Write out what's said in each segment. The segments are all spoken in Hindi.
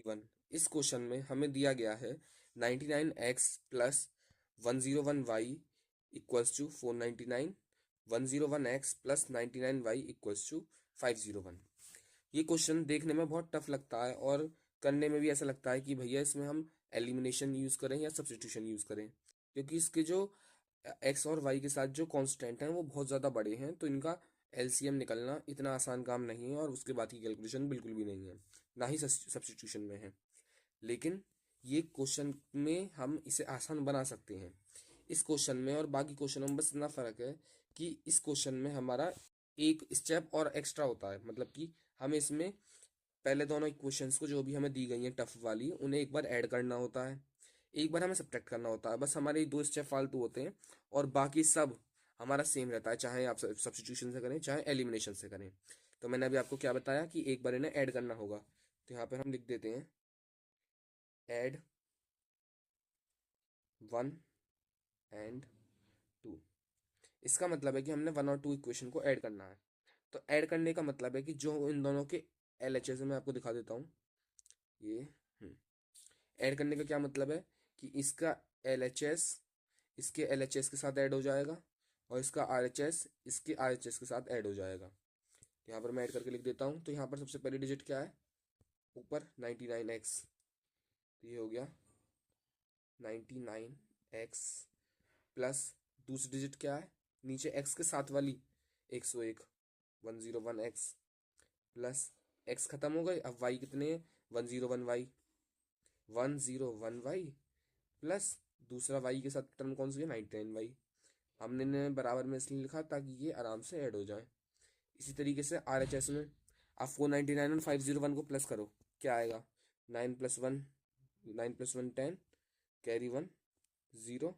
वन। इस क्वेश्चन में हमें दिया गया है 99x plus 101y equals to 499, 101x plus 99y equals to 501। ये क्वेश्चन देखने में बहुत टफ लगता है और करने में भी ऐसा लगता है कि भैया इसमें हम एलिमिनेशन यूज़ करें या सब्स्टिट्यूशन यूज़ करें, क्योंकि इसके जो एक्स और वाई के साथ जो कांस्टेंट हैं वो बहुत ज़्यादा बड़े हैं, तो इनका एलसीएम निकलना इतना आसान काम नहीं है और उसके बाद की कैलकुलेशन बिल्कुल भी नहीं है, ना ही सब्स्टिट्यूशन में है। लेकिन ये क्वेश्चन में हम इसे आसान बना सकते हैं। इस क्वेश्चन में और बाकी क्वेश्चनों में बस इतना फ़र्क है कि इस क्वेश्चन में हमारा एक स्टेप और एक्स्ट्रा होता है, मतलब कि हमें इसमें पहले दोनों इक्वेशंस को जो भी हमें दी गई हैं टफ वाली उन्हें एक बार ऐड करना होता है, एक बार हमें सब्ट्रैक्ट करना होता है। बस हमारे दो स्टेप फालतू होते हैं और बाकी सब हमारा सेम रहता है, चाहे आप सब्स्टिट्यूशन से करें चाहे एलिमिनेशन से करें। तो मैंने अभी आपको क्या बताया कि एक बार इन्हें ऐड करना होगा, तो यहाँ पर हम लिख देते हैं ऐड 1 एंड 2। इसका मतलब है कि हमने 1 और 2 इक्वेशन को ऐड करना है। तो ऐड करने का मतलब है कि जो इन दोनों के LHS मैं आपको दिखा देता हूँ। ये ऐड करने का क्या मतलब है कि इसका LHS इसके LHS के साथ ऐड हो जाएगा और इसका RHS इसके RHS के साथ ऐड हो जाएगा। यहाँ पर मैं ऐड करके लिख देता हूँ। तो यहाँ पर सबसे पहली डिजिट क्या है, ऊपर 99x, तो ये हो गया 99x प्लस दूसरी डिजिट क्या है, नीचे x के साथ वाली 101, 101x प्लस x खत्म हो गई, अब y कितने, 101y, 101y प्लस दूसरा y के साथ टर्म कौन सी है, 99y। हमने ने बराबर में इसलिए लिखा ताकि ये आराम से ऐड हो जाए। इसी तरीके से RHS में आप 499 और 501 को प्लस करो, क्या आएगा, 9 + 1, 9 + 1 10, कैरी 1 0,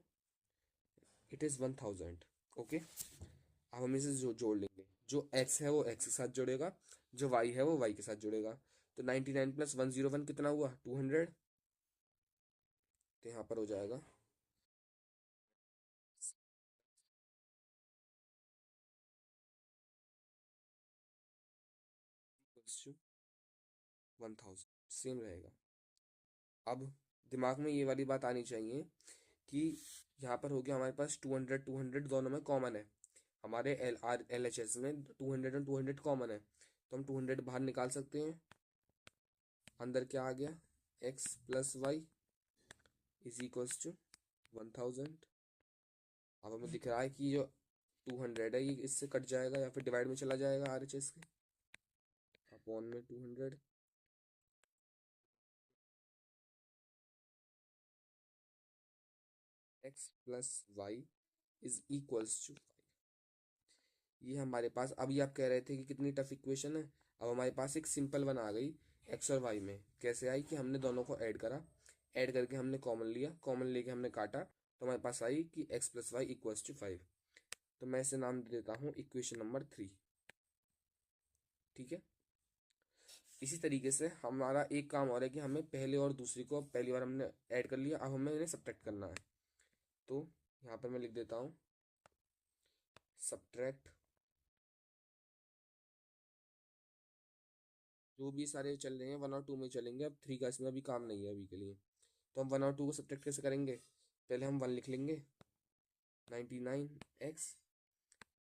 इट इज़ 1000। ओके, अब हम इसे जोड़ लेंगे। जो x है वो x के साथ जुड़ेगा, जो y है वो y के साथ जुड़ेगा। तो 99 + 101 कितना हुआ, 200। तो यहाँ पर हो जाएगा 1000, सेम रहेगा। अब दिमाग में ये वाली बात आनी चाहिए कि यहाँ पर हो गया हमारे पास 200 200 दोनों में कॉमन है, हमारे LHS में 200 और 200 कॉमन है, तो हम 200 बाहर निकाल सकते हैं। अंदर क्या आ गया, x + y is equals to 1000। अब हमें दिख रहा है कि जो 200 है ये इससे कट जाएगा या फिर डिवाइड में चला जाएगा RHS के, अपॉन में 200, x + y is equals to 5। ये हमारे पास, अभी आप कह रहे थे कि कितनी टफ इक्वेशन है, अब हमारे पास एक सिंपल वन आ गई एक्स और वाई में। कैसे आई कि हमने दोनों को ऐड करा, ऐड करके हमने कॉमन लिया, कॉमन लेके हमने काटा, तो हमारे पास आई कि x + y इक्वल्स टू 5। तो मैं इसे नाम दे देता हूँ इक्वेशन नंबर 3। ठीक है, इसी तरीके से हमारा एक काम और है कि हमें पहले और दूसरी को, पहली बार हमने ऐड कर लिया, अब हमें इन्हें सब्ट्रैक्ट करना है। तो यहाँ पर मैं लिख देता हूँ सब्ट्रैक्ट, जो भी सारे चल रहे हैं 1 और 2 में चलेंगे, अब 3 का इसमें अभी काम नहीं है अभी के लिए। तो हम 1 और 2 को सब्ट्रैक्ट कैसे करेंगे, पहले हम 1 लिख लेंगे, 99x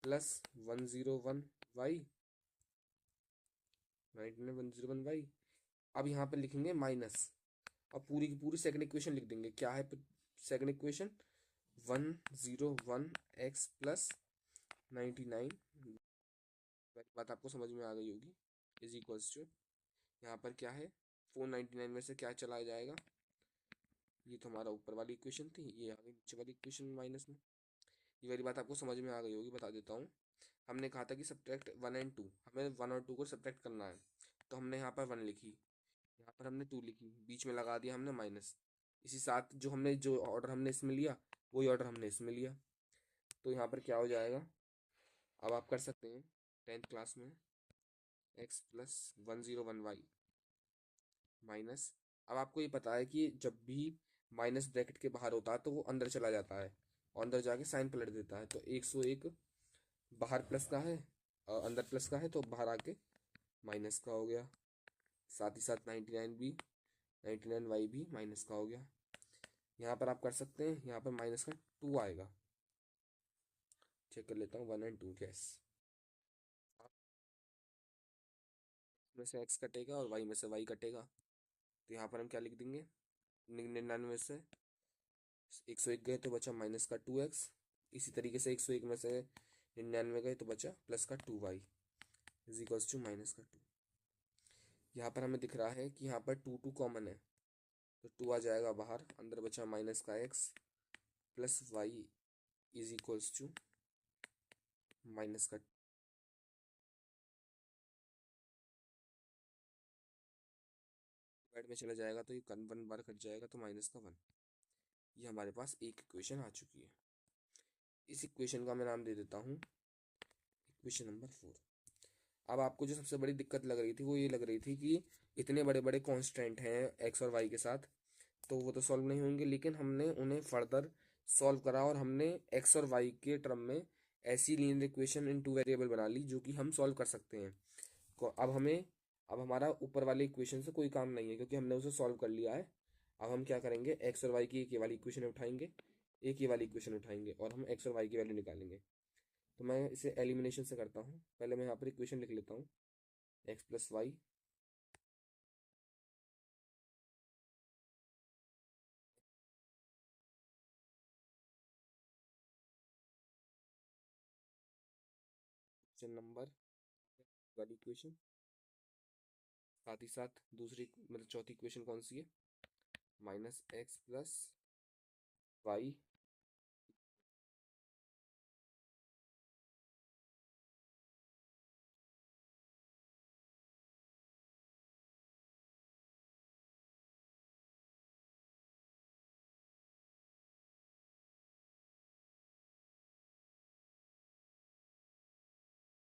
प्लस 101y, 101y। अब यहाँ पर लिखेंगे माइनस, अब पूरी की पूरी सेकंड इक्वेशन लिख देंगे। क्या है सेकंड इक्वेशन, 101x प्लस 99, बात आपको समझ में आ गई होगी, इज इक्वल्स टू, यहाँ पर क्या है, 499 में से क्या चला जाएगा, ये तो हमारा ऊपर वाली इक्वेशन थी, ये आ गई नीचे वाली इक्वेशन माइनस में। ये वाली बात आपको समझ में आ गई होगी, बता देता हूँ। हमने कहा था कि सब्ट्रैक्ट 1 और 2, हमें 1 और 2 को सब्ट्रैक्ट करना है, तो हमने यहाँ पर 1 लिखी, यहाँ पर हमने 2 लिखी, बीच में लगा दिया हमने माइनस। इसी साथ जो ऑर्डर हमने इसमें लिया वही ऑर्डर हमने इसमें लिया। तो यहाँ पर क्या हो जाएगा, अब आप कर सकते हैं 10th क्लास में, x प्लस 101y माइनस, अब आपको ये पता है कि जब भी माइनस ब्रैकेट के बाहर होता है तो वो अंदर चला जाता है और अंदर जाके साइन पलट देता है। तो 101 बाहर प्लस का है और अंदर प्लस का है, तो बाहर आके माइनस का हो गया। साथ ही साथ 99 भी 99y भी माइनस का हो गया। यहाँ पर आप कर सकते हैं, यहाँ पर माइनस का 2 आएगा। चेक कर लेता हूँ 1 और 2 गैस। में से x कटेगा और y में से y कटेगा, तो यहाँ पर हम क्या लिख देंगे, 99 से 101 गए तो बचा माइनस का 2x। इसी तरीके से 101 में से 99 गए तो बचा प्लस का 2y is equals to minus का 2। यहाँ पर हमें दिख रहा है कि यहाँ पर 2 कॉमन है, तो 2 आ जाएगा बाहर, अंदर बचा माइनस का x plus y is equals to minus का डिवाइड में चला जाएगा तो ये 1 बार कट जाएगा तो माइनस का 1। ये हमारे पास एक इक्वेशन आ चुकी है। इस इक्वेशन का मैं नाम दे देता हूँ इक्वेशन नंबर 4। अब आपको जो सबसे बड़ी दिक्कत लग रही थी वो ये लग रही थी कि इतने बड़े बड़े कॉन्स्टेंट हैं एक्स और वाई के साथ, तो वो तो सॉल्व नहीं होंगे, लेकिन हमने उन्हें फर्दर सॉल्व करा और हमने एक्स और वाई के टर्म में ऐसी लीनियर इक्वेशन इन 2 वेरिएबल बना ली जो कि हम सॉल्व कर सकते हैं। अब हमारा ऊपर वाले इक्वेशन से कोई काम नहीं है क्योंकि हमने उसे सॉल्व कर लिया है। अब हम क्या करेंगे, एक्स और वाई की एक ये वाली इक्वेशन उठाएंगे, एक ये वाली इक्वेशन उठाएंगे और हम एक्स और वाई की वैल्यू निकालेंगे। तो मैं इसे एलिमिनेशन से करता हूँ। पहले मैं यहाँ पर इक्वेशन लिख लेता हूँ, x plus y question number वाली इक्वेशन, साथ ही साथ दूसरी मतलब चौथी इक्वेशन कौन सी है, माइनस एक्स प्लस वाई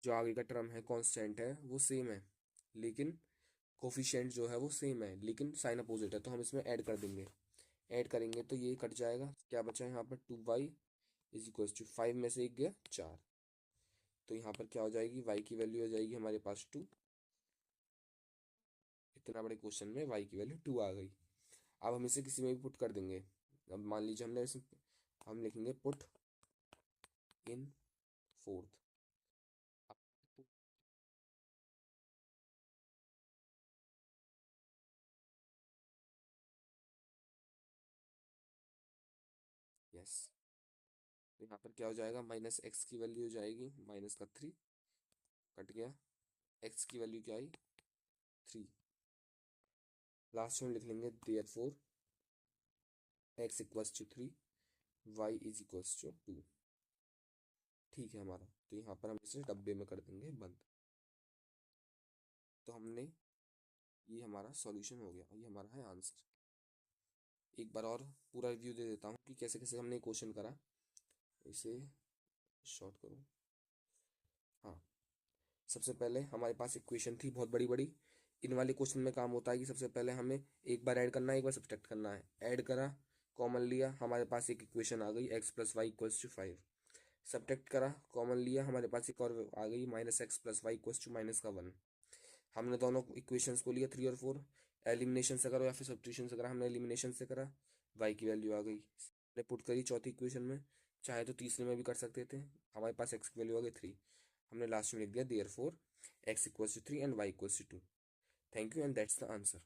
जो आगे का टर्म है कांस्टेंट है वो सेम है, लेकिन कोफिशिएंट जो है वो सेम है लेकिन साइन अपोजिट है, तो हम इसमें ऐड कर देंगे। ऐड करेंगे तो ये कट जाएगा, क्या बचा है यहाँ पर 2y इज इक्वल टू 5 में से एक गया 4, तो यहाँ पर क्या हो जाएगी, y की वैल्यू हो जाएगी हमारे पास 2। इतना बड़े क्वेश्चन में y की वैल्यू 2 आ गई। अब हम इसे किसी में भी पुट कर देंगे। अब मान लीजिए हमने इसे हम लिखेंगे पुट इन फोर्थ। यस, तो यहाँ पर क्या हो जाएगा, माइनस एक्स की वैल्यू हो जाएगी माइनस का 3, कट गया, एक्स की वैल्यू क्या आई 3। लास्ट में लिख लेंगे therefore x equals to 3 y is equals to 2। ठीक है हमारा, तो यहाँ पर हम इसे डब्बे में कर देंगे बंद। तो हमने ये हमारा सॉल्यूशन हो गया, ये हमारा है आंसर। एक बार और पूरा रिव्यू दे देता हूँ कि कैसे कैसे हमने क्वेश्चन करा। इसे शॉर्ट करूँ, हाँ। सबसे पहले हमारे पास इक्वेशन थी बहुत बड़ी बड़ी। इन वाले क्वेश्चन में काम होता है कि सबसे पहले हमें एक बार ऐड करना है, एक बार सब्ट्रैक्ट करना है। ऐड करा, कॉमन लिया, हमारे पास एक इक्वेशन आ गई x plus y equals to 5। Subtract करा, कॉमन लिया, हमारे पास एक और आ गई minus x plus y equals to minus का 1। हमने दोनों इक्वेशंस को लिया 3 और 4। एलिमिनेशन से करो या फिर सब्स्टिट्यूशन से करा, हमने एलिमिनेशन से करा, वाई की वैल्यू आ गई, हमने पुट करी चौथी इक्वेशन में। चाहे तो तीसरे में भी कर सकते थे, हमारे पास एक्स की वैल्यू आ गई 3। हमने लास्ट में लिख दिया therefore x equals to 3 and y equals to 2। Thank you and that's the answer.